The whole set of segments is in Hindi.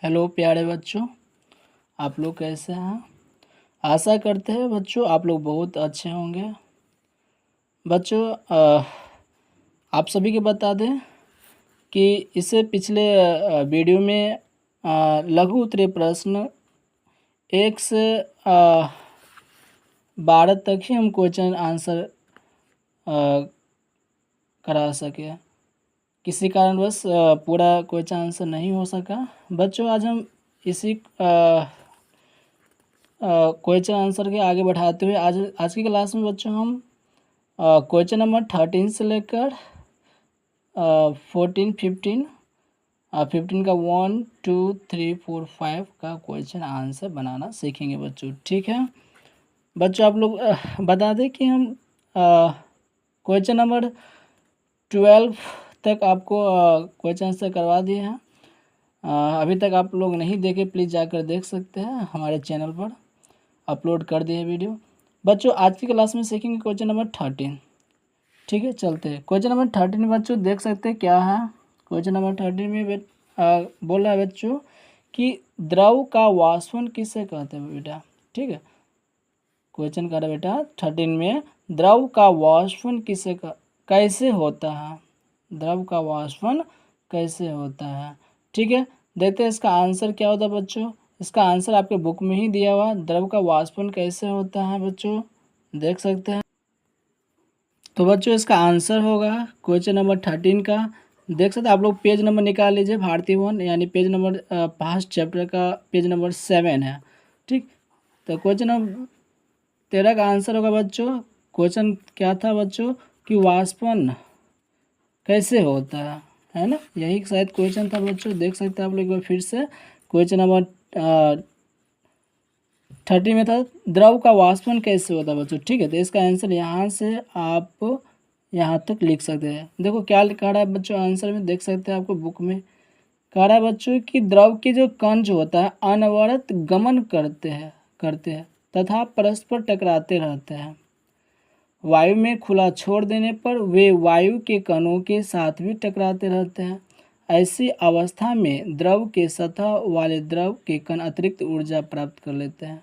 हेलो प्यारे बच्चों, आप लोग कैसे हैं। आशा करते हैं बच्चों आप लोग बहुत अच्छे होंगे। बच्चों आप सभी को बता दें कि इससे पिछले वीडियो में लघु उत्तरीय प्रश्न 1 से 12 तक ही हम क्वेश्चन आंसर करा सके। किसी कारणवश पूरा क्वेश्चन आंसर नहीं हो सका। बच्चों आज हम इसी क्वेश्चन आंसर के आगे बढ़ाते हुए आज की क्लास में बच्चों हम क्वेश्चन नंबर 13 से लेकर 14, 15 15 का 1, 2, 3, 4, 5 का क्वेश्चन आंसर बनाना सीखेंगे बच्चों। ठीक है बच्चों, आप लोग बता दें कि हम क्वेश्चन नंबर 12 तक आपको क्वेश्चन आंसर करवा दिए हैं। अभी तक आप लोग नहीं देखे, प्लीज़ जाकर देख सकते हैं, हमारे चैनल पर अपलोड कर दिए वीडियो। बच्चों आज की क्लास में सीखेंगे क्वेश्चन नंबर 13। ठीक है, चलते हैं क्वेश्चन नंबर 13 में। बच्चों देख सकते हैं क्या है क्वेश्चन नंबर 13 में। बोल रहा है बच्चों कि द्रव का वाष्पन किसे कहते हैं बेटा। ठीक है, क्वेश्चन कर रहा है बेटा 13 में, द्रव का वाष्पन कैसे होता है। द्रव का वाष्पन कैसे होता है। ठीक है, देखते हैं इसका आंसर क्या होता है बच्चों। इसका आंसर आपके बुक में ही दिया हुआ, द्रव का वाष्पन कैसे होता है बच्चों, देख सकते हैं। तो बच्चों इसका आंसर होगा क्वेश्चन नंबर 13 का। देख सकते हैं आप लोग, पेज नंबर निकाल लीजिए, भारतीय वन यानी पेज नंबर 5 चैप्टर का पेज नंबर 7 है। ठीक, तो क्वेश्चन नंबर 13 का आंसर होगा बच्चों। क्वेश्चन क्या था बच्चों कि वाष्पन कैसे होता है ना, यही शायद क्वेश्चन था बच्चों। देख सकते हैं आप लोग एक बार फिर से, क्वेश्चन नंबर 30 में था द्रव का वाष्पन कैसे होता है बच्चों। ठीक है, तो इसका आंसर यहाँ से आप यहाँ तक लिख सकते हैं। देखो क्या कह रहा है बच्चों आंसर में, देख सकते हैं आपको बुक में कह रहा है बच्चों कि द्रव के जो कण जो होता है अनवरत गमन करते हैं तथा परस्पर टकराते रहते हैं। वायु में खुला छोड़ देने पर वे वायु के कणों के साथ भी टकराते रहते हैं। ऐसी अवस्था में द्रव के सतह वाले द्रव के कण अतिरिक्त ऊर्जा प्राप्त कर लेते हैं।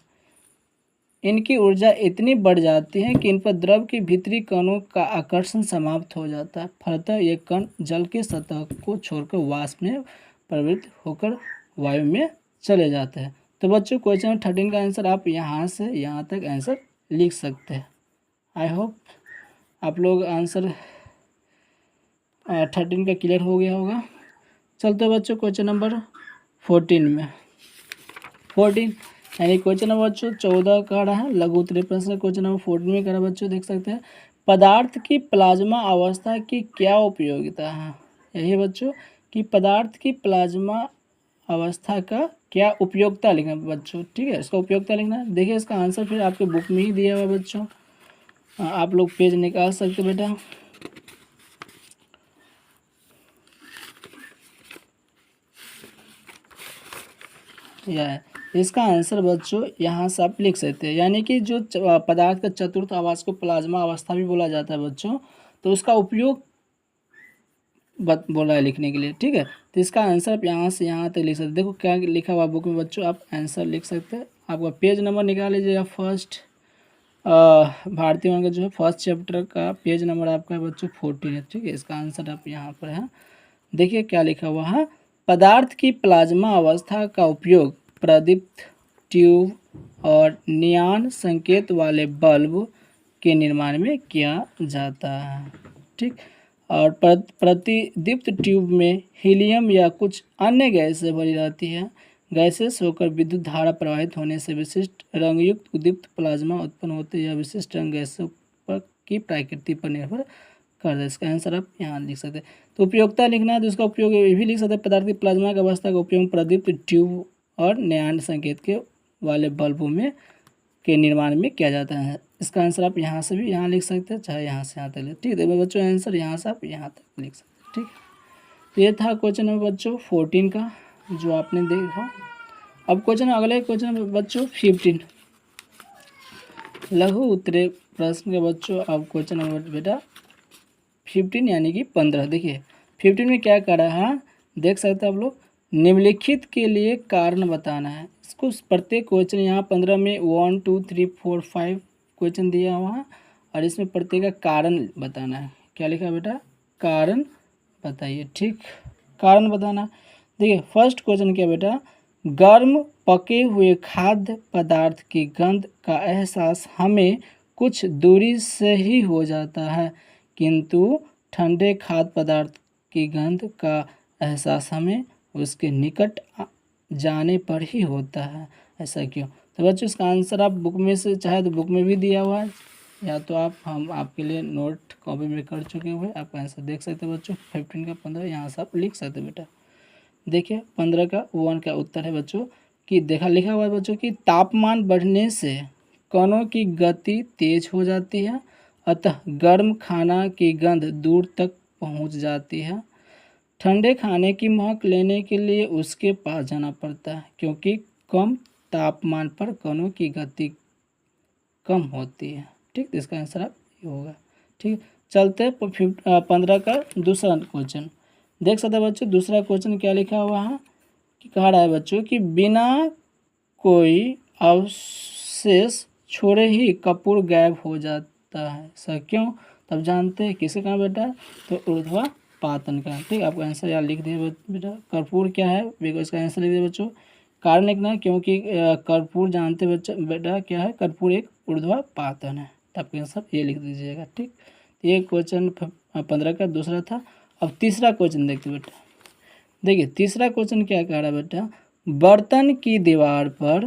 इनकी ऊर्जा इतनी बढ़ जाती है कि इन पर द्रव के भीतरी कणों का आकर्षण समाप्त हो जाता है। फलतः ये कण जल के सतह को छोड़कर वाष्प में प्रवृत्त होकर वायु में चले जाते हैं। तो बच्चों क्वेश्चन 13 का आंसर आप यहाँ से यहाँ तक आंसर लिख सकते हैं। आई होप आप लोग आंसर 13 का क्लियर हो गया होगा। चलते बच्चों क्वेश्चन नंबर 14 में। 14 यानी क्वेश्चन नंबर बच्चों 14 का रहा है लघु उत्तरीय प्रश्न। क्वेश्चन नंबर 14 में करा बच्चों, देख सकते हैं पदार्थ की प्लाज्मा अवस्था की क्या उपयोगिता है। यही बच्चों कि पदार्थ की प्लाज्मा अवस्था का क्या उपयोगिता लिखना बच्चों। ठीक है, इसका उपयोगिता लिखना। देखिए इसका आंसर फिर आपके बुक में ही दिया हुआ बच्चों, आप लोग पेज निकाल सकते बेटा। यह इसका आंसर बच्चों यहाँ से आप लिख सकते हैं, यानी कि जो पदार्थ का चतुर्थ आवास को प्लाज्मा अवस्था भी बोला जाता है बच्चों, तो उसका उपयोग बोला है लिखने के लिए। ठीक है, तो इसका आंसर आप यहाँ से यहाँ तक लिख सकते हैं। देखो क्या लिखा हुआ बुक में बच्चों, आप आंसर लिख सकते हैं। आपका पेज नंबर निकाल लीजिएगा, फर्स्ट भारतीय वन का जो है फर्स्ट चैप्टर का पेज नंबर आपका है बच्चों 14 है। ठीक है, इसका आंसर आप यहाँ पर है, देखिए क्या लिखा हुआ है। पदार्थ की प्लाज्मा अवस्था का उपयोग प्रदीप्त ट्यूब और नियॉन संकेत वाले बल्ब के निर्माण में किया जाता है। ठीक, और प्रतिदीप्त ट्यूब में हीलियम या कुछ अन्य गैसें भरी रहती है। गैसेस होकर विद्युत धारा प्रवाहित होने से विशिष्ट रंगयुक्त उद्दीप्त प्लाज्मा उत्पन्न होते हैं। यह विशिष्ट रंग गैसों पर की प्रकृति पर निर्भर करता है। इसका आंसर आप यहाँ लिख सकते हैं। तो उपयोगिता लिखना है तो इसका उपयोग ये भी लिख सकते हैं, पदार्थ की प्लाज्मा की अवस्था का उपयोग प्रदीप्त ट्यूब और नियॉन संकेत के वाले बल्बों में के निर्माण में किया जाता है। इसका आंसर आप यहाँ से भी यहाँ लिख सकते हैं, चाहे यहाँ से यहाँ तक लिख। ठीक है बच्चों, आंसर यहाँ से आप यहाँ तक लिख सकते हैं। ठीक, तो ये था क्वेश्चन नंबर बच्चों 14 का जो आपने देखा। अब क्वेश्चन अगले क्वेश्चन बच्चों 15 लघु उत्तरीय प्रश्न के बच्चों। अब क्वेश्चन नंबर बेटा 15 यानी कि 15। देखिए 15 में क्या कर रहा है, देख सकते हैं आप लोग। निम्नलिखित के लिए कारण बताना है। इसको प्रत्येक क्वेश्चन यहाँ 15 में 1 2 3 4 5 क्वेश्चन दिया हुआ है और इसमें प्रत्येक का कारण बताना है। क्या लिखा है बेटा? कारण बताइए। ठीक, कारण बताना। देखिए फर्स्ट क्वेश्चन क्या बेटा, गर्म पके हुए खाद्य पदार्थ की गंध का एहसास हमें कुछ दूरी से ही हो जाता है, किंतु ठंडे खाद्य पदार्थ की गंध का एहसास हमें उसके निकट जाने पर ही होता है। ऐसा क्यों? तो बच्चों इसका आंसर आप बुक में से चाहे तो बुक में भी दिया हुआ है, या तो हम आपके लिए नोट कॉपी में कर चुके हुए आपका आंसर देख सकते हैं बच्चों। 15 का 15 यहाँ से आप लिख सकते हैं बेटा। देखिए 15 का 1 का उत्तर है बच्चों कि लिखा हुआ है बच्चों कि तापमान बढ़ने से कणों की गति तेज हो जाती है, अतः गर्म खाना की गंध दूर तक पहुंच जाती है। ठंडे खाने की महक लेने के लिए उसके पास जाना पड़ता है, क्योंकि कम तापमान पर कणों की गति कम होती है। ठीक, तो इसका आंसर आप ये होगा। ठीक, चलते 15 का दूसरा क्वेश्चन देख सकते हैं बच्चों। दूसरा क्वेश्चन क्या लिखा हुआ है कि कह रहा है बच्चों कि बिना कोई अवशेष छोड़े ही कपूर गायब हो जाता है, सर क्यों? तब जानते हैं किसे कहा बेटा? तो ऊर्ध्वापातन का। ठीक, आपका आंसर यहाँ लिख दिए बेटा। कर्पूर क्या है? इसका आंसर लिख दिए बच्चों। कारण लिखना है क्योंकि कर्पूर जानते बच्चा बेटा क्या है? कर्पूर एक ऊर्ध्वापातन है। तो आपका आंसर ये लिख दीजिएगा। ठीक, ये क्वेश्चन 15 का दूसरा था। अब तीसरा क्वेश्चन देखते बेटा। देखिए तीसरा क्वेश्चन क्या कह रहा है बेटा, बर्तन की दीवार पर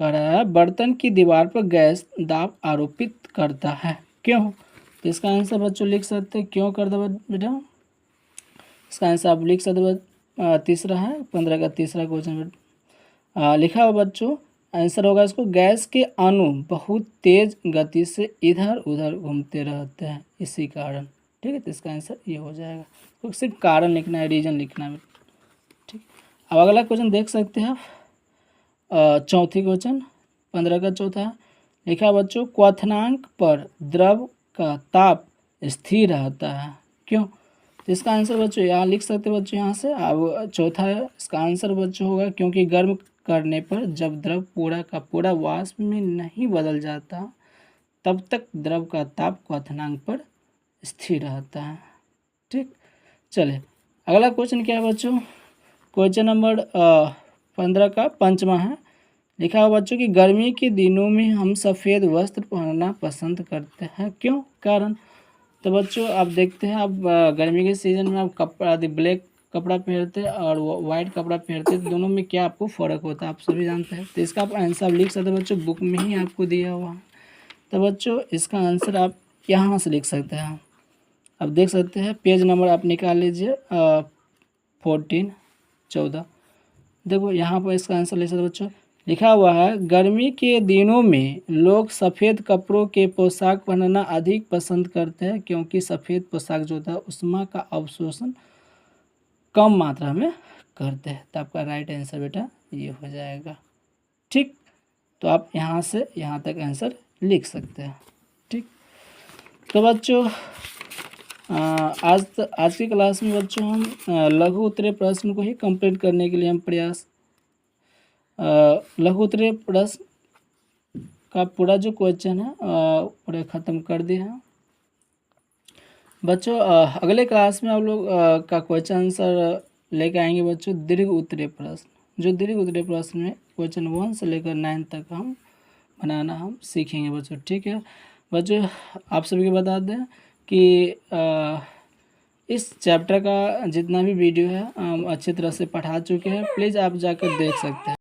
कह रहा है बर्तन की दीवार पर गैस दाब आरोपित करता है, क्यों? तो इसका आंसर बच्चों लिख सकते हैं क्यों करता है बेटा। इसका आंसर आप लिख सकते तीसरा है 15 का तीसरा क्वेश्चन लिखा हुआ बच्चों। आंसर होगा इसको, गैस के अणु बहुत तेज गति से इधर उधर घूमते रहते हैं, इसी कारण। ठीक है, तो इसका आंसर ये हो जाएगा। तो सिर्फ कारण लिखना है, रीजन लिखना है। ठीक, अब अगला क्वेश्चन देख सकते हैं आप। चौथी क्वेश्चन 15 का चौथा लिखा है बच्चों, क्वथनांक पर द्रव का ताप स्थिर रहता है, क्यों? तो इसका आंसर बच्चों यहाँ लिख सकते हैं बच्चों यहाँ से। अब चौथा है, इसका आंसर बच्चों होगा क्योंकि गर्म करने पर जब द्रव पूरा का पूरा वाष्प में नहीं बदल जाता तब तक द्रव का ताप क्वथनांक पर स्थिर रहता है। ठीक, चले अगला क्वेश्चन क्या है बच्चों। क्वेश्चन नंबर 15 का पंचमा है। लिखा हुआ बच्चों कि गर्मी के दिनों में हम सफ़ेद वस्त्र पहनना पसंद करते हैं, क्यों? कारण। तो बच्चों आप देखते हैं, आप गर्मी के सीज़न में आप कपड़ा ब्लैक कपड़ा पहनते हैं और वाइट कपड़ा पहनते हैं, दोनों में क्या आपको फ़र्क होता है आप सभी जानते हैं। तो इसका आप आंसर आप लिख सकते हैं बच्चों, बुक में ही आपको दिया हुआ है। तो बच्चों इसका आंसर आप यहाँ से लिख सकते हैं। अब देख सकते हैं पेज नंबर आप निकाल लीजिए 14 देखो यहाँ पर इसका आंसर लिख सकते बच्चों। लिखा हुआ है, गर्मी के दिनों में लोग सफ़ेद कपड़ों के पोशाक पहनना अधिक पसंद करते हैं, क्योंकि सफ़ेद पोशाक जो होता है उष्मा का अवशोषण कम मात्रा में करते हैं। तो आपका राइट आंसर बेटा ये हो जाएगा। ठीक, तो आप यहाँ से यहाँ तक आंसर लिख सकते हैं। ठीक, तो बच्चों आज की क्लास में बच्चों हम लघु उत्तरीय प्रश्न को ही कंप्लीट करने के लिए हम प्रयास लघु उत्तरीय प्रश्न का पूरा जो क्वेश्चन है पूरा ख़त्म कर दिया है बच्चों। अगले क्लास में आप लोग का क्वेश्चन आंसर लेके आएंगे बच्चों दीर्घ उत्तरीय प्रश्न। जो दीर्घ उत्तरीय प्रश्न में क्वेश्चन 1 से लेकर 9 तक हम बनाना हम सीखेंगे बच्चों। ठीक है बच्चों, आप सभी को बता दें कि इस चैप्टर का जितना भी वीडियो है हम अच्छी तरह से पढ़ा चुके हैं, प्लीज़ आप जाकर देख सकते हैं।